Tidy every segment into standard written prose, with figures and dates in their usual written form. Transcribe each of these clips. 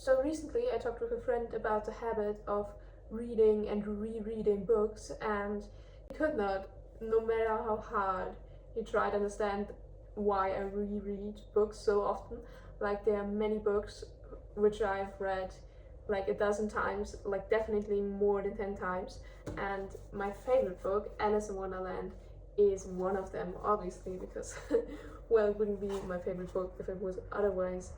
So recently I talked with a friend about the habit of reading and rereading books, and he could not, no matter how hard he tried to understand why I reread books so often. Like, there are many books which I've read like a dozen times, like definitely more than 10 times, and my favorite book, Alice in Wonderland, is one of them, obviously, because well, it wouldn't be my favorite book if it was otherwise.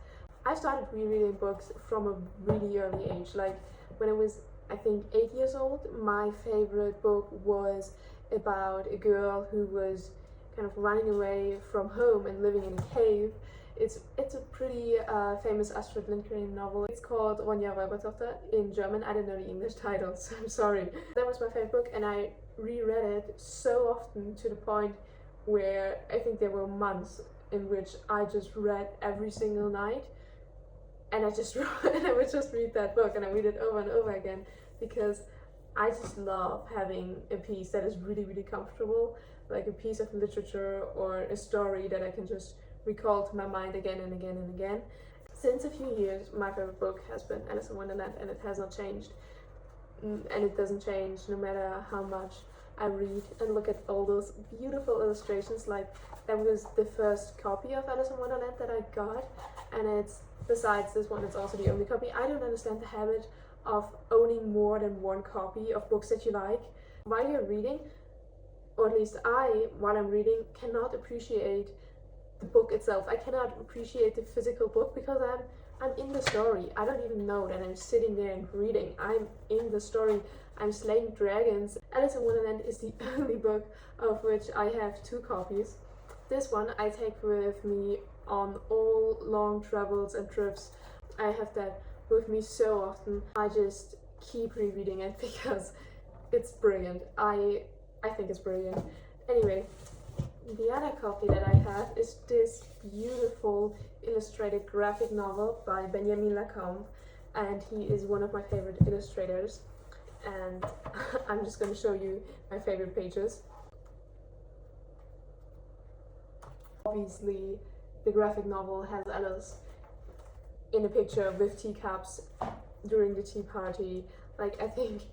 I started rereading books from a really early age. Like, when I was, I think, 8 years old, my favorite book was about a girl who was kind of running away from home and living in a cave. It's a pretty famous Astrid Lindgren novel. It's called Ronja Räubertochter in German. I don't know the English title, so I'm sorry. That was my favorite book, and I reread it so often, to the point where I think there were months in which I just read every single night, and I would just read that book, and I read it over and over again, because I just love having a piece that is really, really comfortable, like a piece of literature or a story that I can just recall to my mind again and again and again. Since a few years, my favorite book has been Alice in Wonderland, and it has not changed. And it doesn't change no matter how much I read and look at all those beautiful illustrations. Like, that was the first copy of Alice in Wonderland that I got, and it's, besides this one, it's also the only copy. I don't understand the habit of owning more than one copy of books that you like. While you're reading, or at least I, while I'm reading, cannot appreciate the book itself. I cannot appreciate the physical book, because I'm in the story. I don't even know that I'm sitting there and reading. I'm in the story. I'm slaying dragons. Alice in Wonderland is the only book of which I have 2 copies. This one I take with me on all long travels and trips. I have that with me so often. I just keep rereading it because it's brilliant. I think it's brilliant. Anyway, the other copy that I have is this beautiful illustrated graphic novel by Benjamin Lacombe, and he is one of my favorite illustrators, and I'm just going to show you my favorite pages. Obviously, the graphic novel has Alice in a picture with teacups during the tea party. Like, I think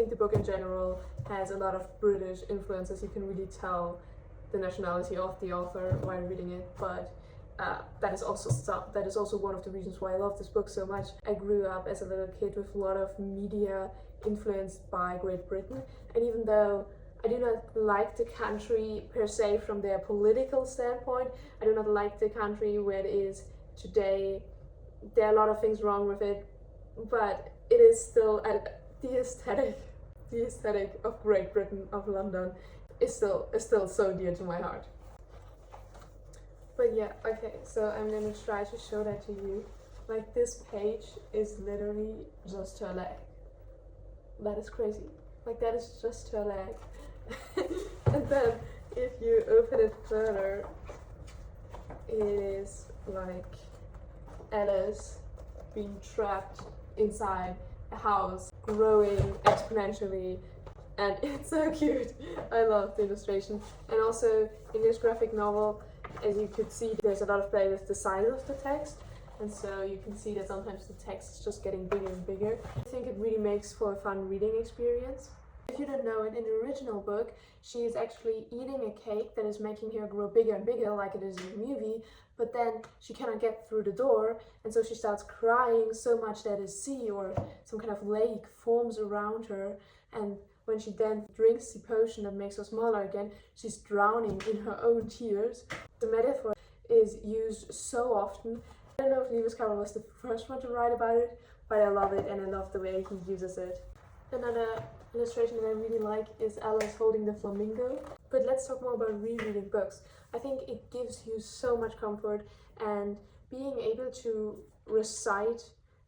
the book in general has a lot of British influences. You can really tell the nationality of the author while reading it, but that is also one of the reasons why I love this book so much. I grew up as a little kid with a lot of media influenced by Great Britain, and even though I do not like the country per se from their political standpoint, I do not like the country where it is today. There are a lot of things wrong with it, but it is still the aesthetic of Great Britain, of London, is still so dear to my heart. But yeah, okay, so I'm gonna try to show that to you. Like, this page is literally just her leg. That is crazy. Like, that is just her leg. And then if you open it further, it is like Alice being trapped inside a house, growing exponentially, and it's so cute. I love the illustration. And also, in this graphic novel, as you could see, there's a lot of play with the size of the text, and so you can see that sometimes the text is just getting bigger and bigger. I think it really makes for a fun reading experience. If you don't know it, in the original book, she is actually eating a cake that is making her grow bigger and bigger, like it is in the movie, but then she cannot get through the door, and so she starts crying so much that a sea or some kind of lake forms around her, and when she then drinks the potion that makes her smaller again, she's drowning in her own tears. The metaphor is used so often. I don't know if Lewis Carroll was the first one to write about it, but I love it, and I love the way he uses it. Another illustration that I really like is Alice holding the flamingo. But let's talk more about rereading books. I think it gives you so much comfort, and being able to recite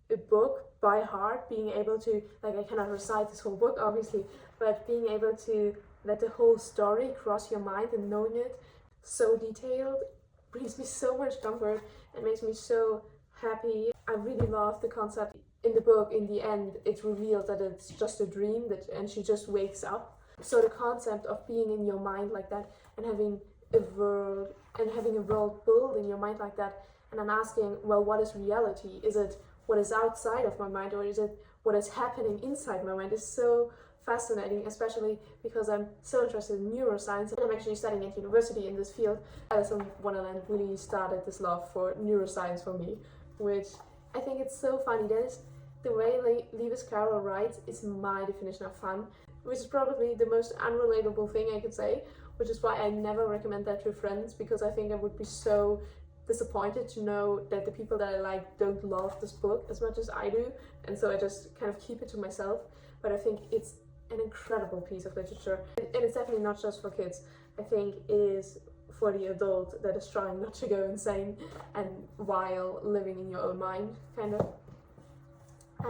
a book by heart, being able to, like, I cannot recite this whole book obviously, but being able to let the whole story cross your mind and knowing it so detailed brings me so much comfort and makes me so happy. I really love the concept. In the book, in the end, it's revealed that it's just a dream, and she just wakes up. So the concept of being in your mind like that, and having a world built in your mind like that, and then asking, well, what is reality? Is it what is outside of my mind, or is it what is happening inside my mind, is so fascinating, especially because I'm so interested in neuroscience and I'm actually studying at university in this field. Alice in Wonderland really started this love for neuroscience for me, which I think it's so funny. That is the way Lewis Carroll writes is my definition of fun, which is probably the most unrelatable thing I could say, which is why I never recommend that to friends, because I think I would be so disappointed to know that the people that I like don't love this book as much as I do, and so I just kind of keep it to myself. But I think it's an incredible piece of literature, and it's definitely not just for kids. I think it is for the adult that is trying not to go insane and while living in your own mind, kind of.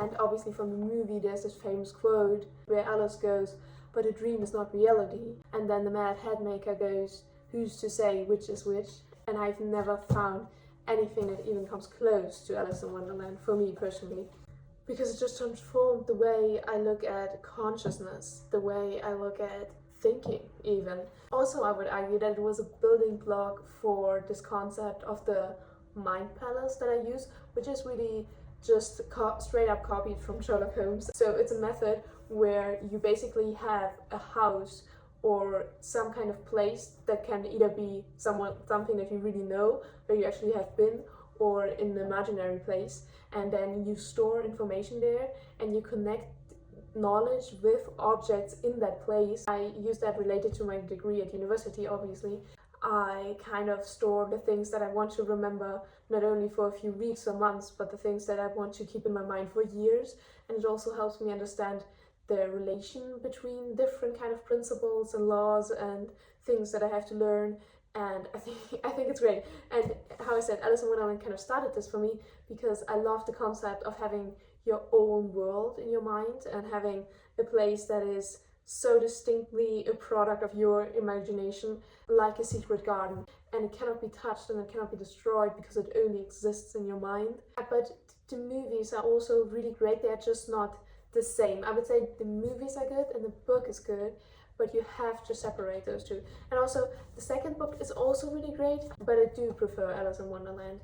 And obviously from the movie there's this famous quote where Alice goes, "But a dream is not reality," and then the Mad Hat Maker goes, "Who's to say which is which?" And I've never found anything that even comes close to Alice in Wonderland, for me personally, because it just transformed the way I look at consciousness, the way I look at thinking even. Also, I would argue that it was a building block for this concept of the mind palace that I use, which is really just straight up copied from Sherlock Holmes. So it's a method where you basically have a house or some kind of place that can either be something that you really know, where you actually have been, or in an imaginary place, and then you store information there and you connect knowledge with objects in that place. I use that related to my degree at university, obviously. I kind of store the things that I want to remember, not only for a few weeks or months, but the things that I want to keep in my mind for years. And it also helps me understand the relation between different kind of principles and laws and things that I have to learn. And I think it's great. And how I said, Alice in Wonderland kind of started this for me because I love the concept of having your own world in your mind and having a place that is so distinctly a product of your imagination, like a secret garden, and it cannot be touched and it cannot be destroyed because it only exists in your mind. But the movies are also really great. They're just not the same. I would say the movies are good and the book is good, but you have to separate those two. And also the second book is also really great, but I do prefer Alice in Wonderland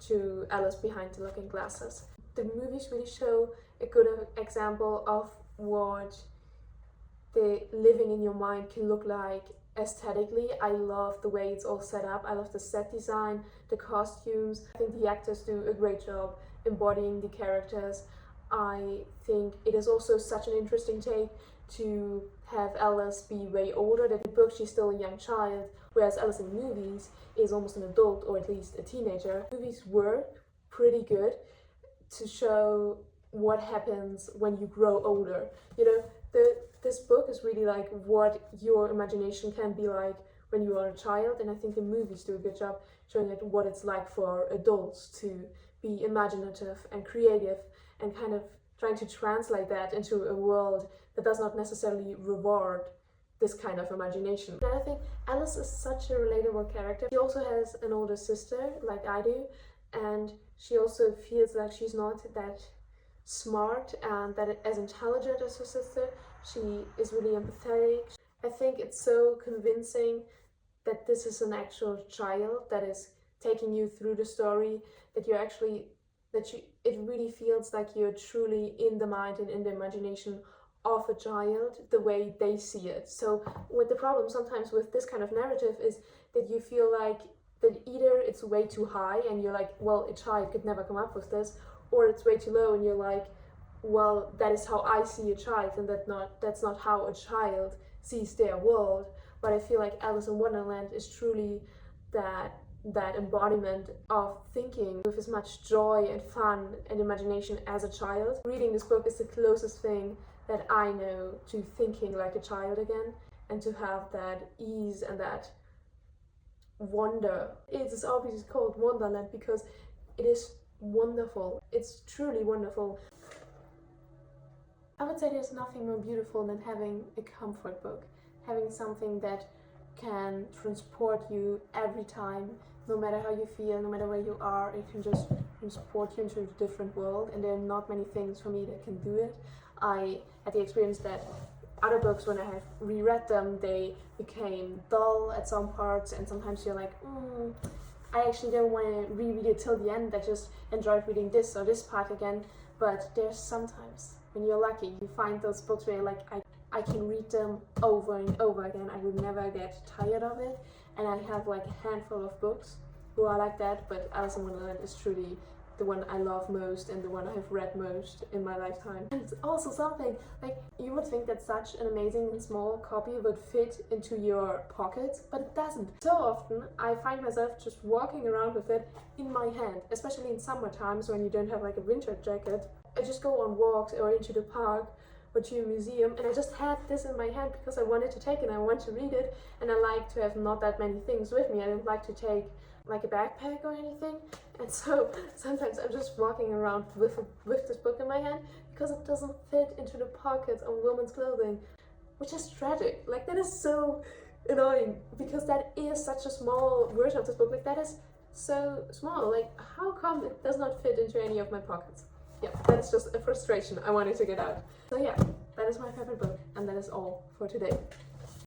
to Alice Behind the Looking Glasses. The movies really show a good example of what the living in your mind can look like aesthetically. I love the way it's all set up. I love the set design, the costumes. I think the actors do a great job embodying the characters. I think it is also such an interesting take to have Alice be way older. That in the book she's still a young child, whereas Alice in the movies is almost an adult, or at least a teenager. Movies work pretty good to show what happens when you grow older. You know, this book is really like what your imagination can be like when you are a child, and I think the movies do a good job showing it what it's like for adults to be imaginative and creative and kind of trying to translate that into a world that does not necessarily reward this kind of imagination. And I think Alice is such a relatable character. She also has an older sister, like I do, and she also feels like she's not that smart and that as intelligent as her sister. She is really empathetic. I think it's so convincing that this is an actual child that is taking you through the story, that you're actually, it really feels like you're truly in the mind and in the imagination of a child, the way they see it. So with the problem sometimes with this kind of narrative is that you feel like that either it's way too high and you're like, well, a child could never come up with this, or it's way too low and you're like, well, that is how I see a child, and that's not how a child sees their world. But I feel like Alice in Wonderland is truly that embodiment of thinking with as much joy and fun and imagination as a child. Reading this book is the closest thing that I know to thinking like a child again, and to have that ease and that wonder. It is obviously called Wonderland because it is wonderful. It's truly wonderful. I would say there's nothing more beautiful than having a comfort book, having something that can transport you every time, no matter how you feel, no matter where you are. It can just transport you into a different world, and there are not many things for me that can do it. I had the experience that other books, when I have reread them, they became dull at some parts, and sometimes you're like, I actually don't want to reread it till the end. I just enjoyed reading this or this part again. But there's sometimes when you're lucky, you find those books where you're like, I can read them over and over again. I would never get tired of it. And I have like a handful of books who are like that, but Alice in Wonderland is truly the one I love most and the one I have read most in my lifetime. And it's also something, like, you would think that such an amazing and small copy would fit into your pocket, but it doesn't. So often I find myself just walking around with it in my hand, especially in summer times when you don't have like a winter jacket. I just go on walks or into the park or to a museum, and I just had this in my hand because I wanted to take it and I want to read it, and I like to have not that many things with me. I don't like to take like a backpack or anything, and so sometimes I'm just walking around with this book in my hand because it doesn't fit into the pockets of women's clothing, which is tragic. Like, that is so annoying because that is such a small version of this book. Like, that is so small. Like, how come it does not fit into any of my pockets? Yeah, that's just a frustration I wanted to get out. So yeah, that is my favorite book, and that is all for today.